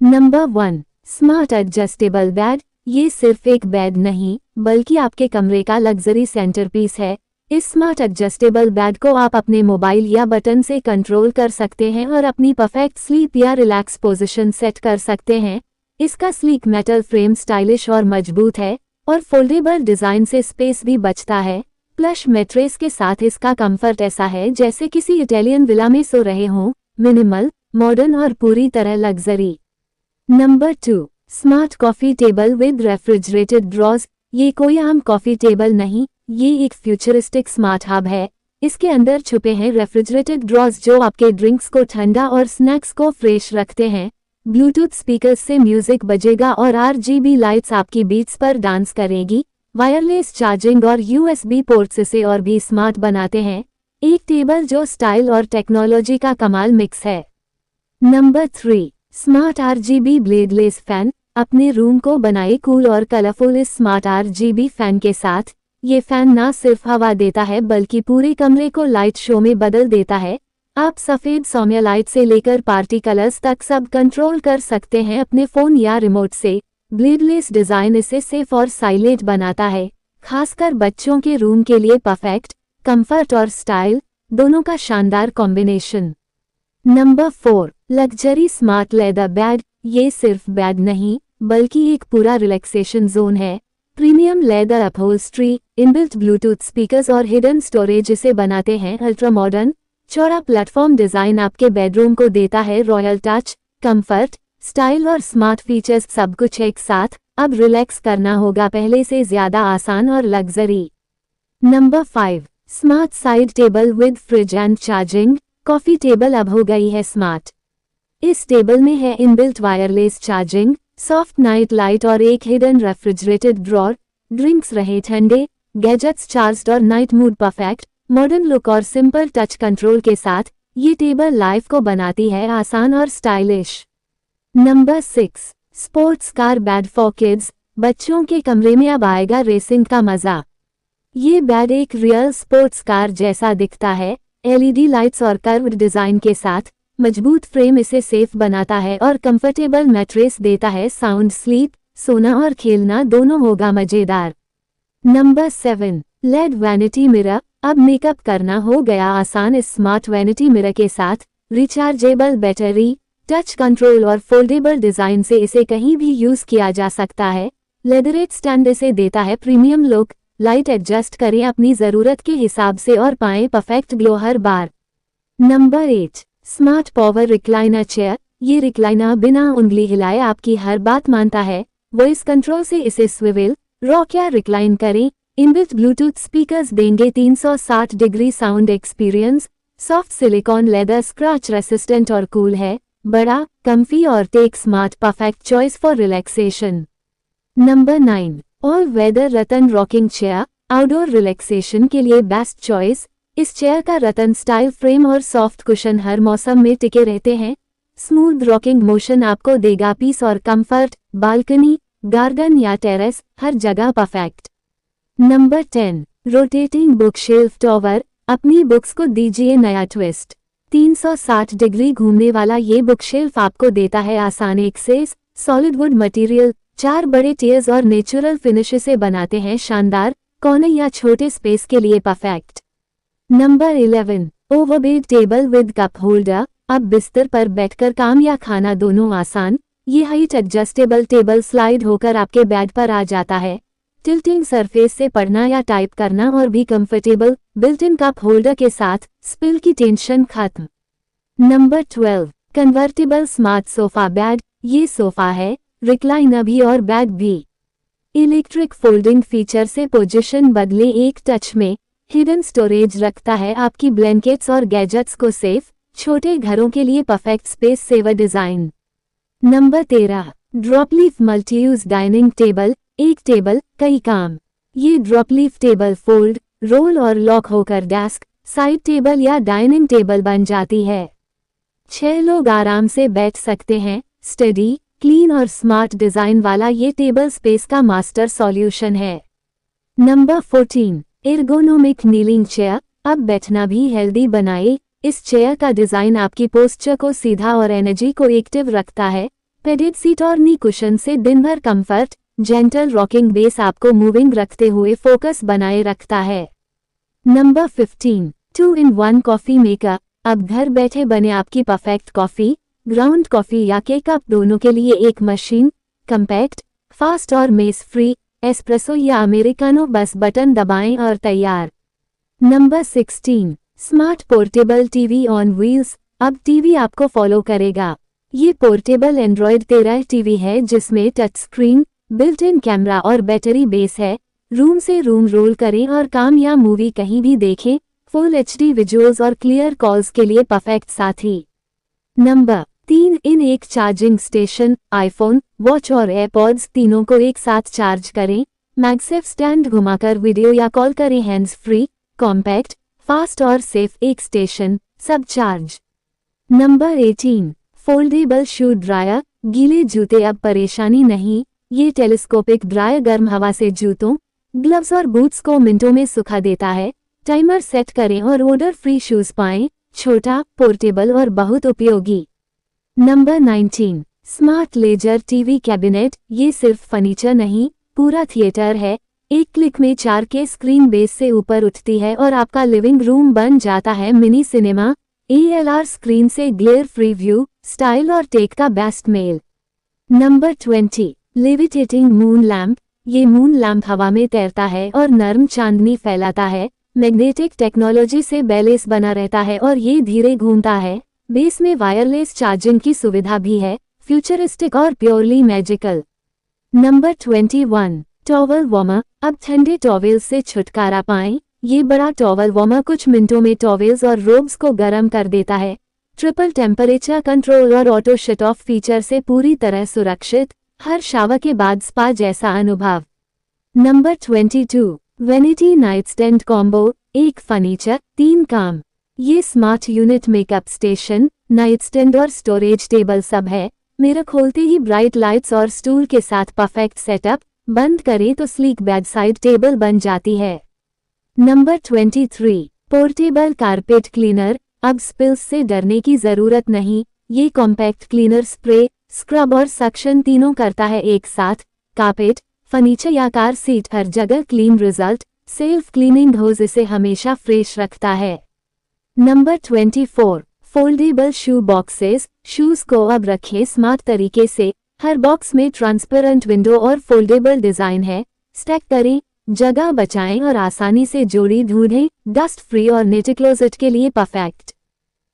Number 1, smart adjustable bed. ये सिर्फ एक बेड नहीं बल्कि आपके कमरे का लग्जरी सेंटरपीस है। इस स्मार्ट एडजस्टेबल बेड को आप अपने मोबाइल या बटन से कंट्रोल कर सकते हैं और अपनी परफेक्ट स्लीप या रिलैक्स पोजीशन सेट कर सकते हैं। इसका स्लीक मेटल फ्रेम स्टाइलिश और मजबूत है और फोल्डेबल डिजाइन से स्पेस भी बचता है। प्लश मैट्रेस के साथ इसका कंफर्ट ऐसा है जैसे किसी इटालियन विला में सो रहे हों, मिनिमल, मॉडर्न और पूरी तरह luxury. Number 2, smart coffee table with refrigerated drawers. ये कोई आम कॉफी टेबल नहीं, ये एक फ्यूचरिस्टिक स्मार्ट हब है। इसके अंदर छुपे हैं रेफ्रिजरेटेड ड्रॉज जो आपके ड्रिंक्स को ठंडा और स्नैक्स को फ्रेश रखते हैं। ब्लूटूथ स्पीकर्स से म्यूजिक बजेगा और RGB लाइट्स आपकी बीट्स पर डांस करेगी। वायरलेस चार्जिंग और USB पोर्ट्स इसे और भी स्मार्ट बनाते हैं। एक टेबल जो स्टाइल और टेक्नोलॉजी का कमाल मिक्स है। Number 3, smart RGB bladeless fan. अपने रूम को बनाए कूल और कलरफुल इस स्मार्ट RGB फैन के साथ। ये फैन ना सिर्फ हवा देता है बल्कि पूरे कमरे को लाइट शो में बदल देता है। आप सफेद सौम्य लाइट से लेकर पार्टी कलर्स तक सब कंट्रोल कर सकते हैं अपने फोन या रिमोट से। ब्लेडलेस डिजाइन इसे सेफ और साइलेंट बनाता है, खासकर बच्चों के रूम के लिए परफेक्ट। कंफर्ट और स्टाइल दोनों का शानदार combination. Number 4, luxury smart leather bed. ये सिर्फ बेड नहीं बल्कि एक पूरा रिलैक्सेशन जोन है। Premium leather upholstery, inbuilt Bluetooth speakers और हिडन स्टोरेज इसे बनाते हैं अल्ट्रा मॉडर्न। चौड़ा प्लेटफॉर्म डिजाइन आपके बेडरूम को देता है रॉयल टच, कंफर्ट, स्टाइल और स्मार्ट फीचर्स सब कुछ एक साथ। अब रिलैक्स करना होगा पहले से ज्यादा आसान और luxury. Number 5, smart side table with fridge and charging. Coffee table अब हो गई है स्मार्ट। इस टेबल में है inbuilt wireless charging, soft night light और एक हिडन रेफ्रिजरेटेड ड्रॉर। ड्रिंक्स रहे ठंडे, गैजेट्स चार्ज्ड और night mood perfect. Modern look और सिंपल टच कंट्रोल के साथ ये टेबल लाइफ को बनाती है आसान और stylish. Number 6, sports car bed for kids. बच्चों के कमरे में अब आएगा रेसिंग का मजा। ये बेड एक रियल स्पोर्ट्स कार जैसा दिखता है। LED लाइट्स और कर्व्ड डिजाइन के साथ मजबूत फ्रेम इसे सेफ बनाता है और कंफर्टेबल मैट्रेस देता है। साउंड स्लीप, सोना और खेलना दोनों होगा मजेदार। Number 7, LED vanity mirror. अब मेकअप करना हो गया आसान इस स्मार्ट वैनिटी मिरर के साथ। रिचार्जेबल बैटरी, टच कंट्रोल और फोल्डेबल डिजाइन से इसे कहीं भी यूज किया जा सकता है। लेदरेट स्टैंड इसे देता है प्रीमियम लुक। लाइट एडजस्ट करें अपनी जरूरत के हिसाब से और पाएं परफेक्ट ग्लो हर बार। Number 8, smart power recliner chair. ये रिक्लाइनर बिना उंगली हिलाए आपकी हर बात मानता है। वॉइस कंट्रोल से इसे स्विवेल, रॉक या रिक्लाइन करें। इनबिल्ट ब्लूटूथ स्पीकर्स देंगे 360 degree sound experience. Soft silicone leather, scratch resistant और कूल है। बड़ा, कम्फी और tech smart, perfect choice for relaxation. Number 9, all weather rattan rocking chair. Outdoor relaxation के लिए बेस्ट चॉइस। इस चेयर का रतन स्टाइल फ्रेम और सॉफ्ट कुशन हर मौसम में टिके रहते हैं। स्मूथ रॉकिंग मोशन आपको देगा पीस और कंफर्ट। बालकनी, गार्डन या टेरेस, हर जगह perfect. Number 10, rotating book shelf tower. अपनी बुक्स को दीजिए नया ट्विस्ट। 360 डिग्री घूमने वाला ये बुक शेल्फ आपको देता है आसान एक्सेस। सॉलिड वुड मटेरियल, 4 बड़े टियर्स और नेचुरल फिनिश से बनाते हैं शानदार। कॉर्नर या छोटे स्पेस के लिए perfect. Number 11, overbed table with cup holder. अब बिस्तर पर बैठकर काम या खाना दोनों आसान। ये हाइट एडजस्टेबल टेबल स्लाइड होकर आपके बेड पर आ जाता है। टिल्टिंग सरफेस से पढ़ना या टाइप करना और भी comfortable. Built in cup holder के साथ स्पिल की टेंशन खत्म। Number 12, convertible smart sofa bed. ये सोफा है, रिक्लाइनर भी और बेड भी। इलेक्ट्रिक फोल्डिंग फीचर से पोजीशन बदले एक टच में। हिडन स्टोरेज रखता है आपकी ब्लैंकेट्स और गैजेट्स को सेफ। छोटे घरों के लिए perfect space saver design. Number 13, drop leaf multiuse dining table. एक टेबल, कई काम। ये ड्रॉपलीफ टेबल फोल्ड, रोल और लॉक होकर डेस्क, साइड टेबल या डाइनिंग टेबल बन जाती है। 6 लोग आराम से बैठ सकते हैं। स्टडी, क्लीन और स्मार्ट डिजाइन वाला ये टेबल स्पेस का मास्टर सॉल्यूशन है। Number 14, ergonomic kneeling chair. अब बैठना भी हेल्दी बनाए। इस चेयर का डिजाइन आपकी पोस्चर को सीधा और एनर्जी को एक्टिव रखता है। पेडेड सीट और नी कुशन से दिन भर कंफर्ट। जेंटल रॉकिंग बेस आपको मूविंग रखते हुए फोकस बनाए रखता है। Number 15 2-in-1 coffee maker. अब घर बैठे बने आपकी परफेक्ट कॉफी, ग्राउंड कॉफी या के कप दोनों के लिए एक मशीन। कम्पैक्ट, फास्ट और मेस फ्री। एस्प्रेसो या अमेरिकानो, बस बटन दबाएं और तैयार। Number 16 smart portable TV on wheels. अब टीवी आपको फॉलो करेगा। ये पोर्टेबल एंड्रॉयड 13 टीवी है जिसमें touch screen, built in camera और बैटरी बेस है। रूम से रूम रोल करें और काम या मूवी कहीं भी देखें। फुल एचडी विजुअल्स और क्लियर कॉल्स के लिए परफेक्ट साथी। Number 3-in-1 charging station. IPhone, watch और एयरपॉड्स तीनों को एक साथ चार्ज करें। मैगसेफ स्टैंड घुमाकर वीडियो या कॉल करें। हैंड्स फ्री, कॉम्पैक्ट, फास्ट और सेफ एक स्टेशन, सब चार्ज। नंबर 18 फोल्डेबल शू ड्रायर। गीले जूते अब परेशानी नहीं। ये टेलीस्कोपिक ड्रायर गर्म हवा से जूतों, ग्लव्स और बूट्स को मिनटों में सुखा देता है। टाइमर सेट करें और ऑर्डर फ्री शूज पाएं। छोटा, पोर्टेबल और बहुत उपयोगी। Number 19 smart laser TV cabinet. ये सिर्फ फर्नीचर नहीं, पूरा थिएटर है। एक क्लिक में 4K स्क्रीन बेस से ऊपर उठती है और आपका लिविंग रूम बन जाता है मिनी सिनेमा। ALR स्क्रीन से ग्लेयर फ्री व्यू, स्टाइल और टेक का best male. Number 20 levitating moon lamp. ये मून लैम्प हवा में तैरता है और नर्म चांदनी फैलाता है। मैग्नेटिक टेक्नोलॉजी से बैलेंस बना रहता है और ये धीरे घूमता है। बेस में वायरलेस चार्जिंग की सुविधा भी है। फ्यूचरिस्टिक और purely magical. Number 21 towel warmer. अब ठंडे टॉवेल्स से छुटकारा पाएं। ये बड़ा टॉवल वार्मर कुछ मिनटों में टॉवेल्स और रोब्स को गर्म कर देता है। ट्रिपल टेम्परेचर कंट्रोल और ऑटो शट ऑफ फीचर से पूरी तरह सुरक्षित। हर शावर के बाद स्पा जैसा अनुभव। Number 22 vanity nightstand combo. एक फर्नीचर, 3 काम। ये smart unit makeup station, nightstand और स्टोरेज टेबल सब है। मिरर खोलते ही ब्राइट लाइट्स और स्टूल के साथ परफेक्ट सेटअप। बंद करें तो स्लीक बेडसाइड टेबल बन जाती है। Number 23 portable carpet cleaner. अब स्पिल्स से डरने की जरूरत नहीं। ये कॉम्पैक्ट क्लीनर स्प्रे, स्क्रब और सक्शन तीनों करता है एक साथ। कारपेट, फर्नीचर या कार सीट, हर जगह क्लीन रिजल्ट। सेल्फ क्लीनिंग होज इसे हमेशा फ्रेश रखता है। नंबर 24 फोल्डेबल शू बॉक्सेस। शूज को अब रखें स्मार्ट तरीके से। हर बॉक्स में ट्रांसपेरेंट विंडो और फोल्डेबल डिजाइन है। स्टैक करें, जगह बचाएं और आसानी से जोड़ी ढूंढें। डस्ट फ्री और नेट क्लोजेट के लिए perfect.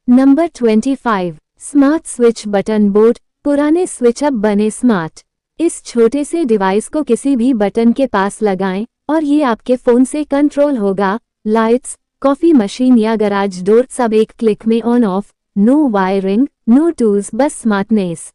Number 25 smart switch button board. पुराने स्विच अब बने स्मार्ट। इस छोटे से डिवाइस को किसी भी बटन के पास लगाएं और ये आपके फोन से कंट्रोल होगा। लाइट्स, कॉफी मशीन या गराज डोर सब एक क्लिक में on off. No wiring, no tools, बस स्मार्टनेस।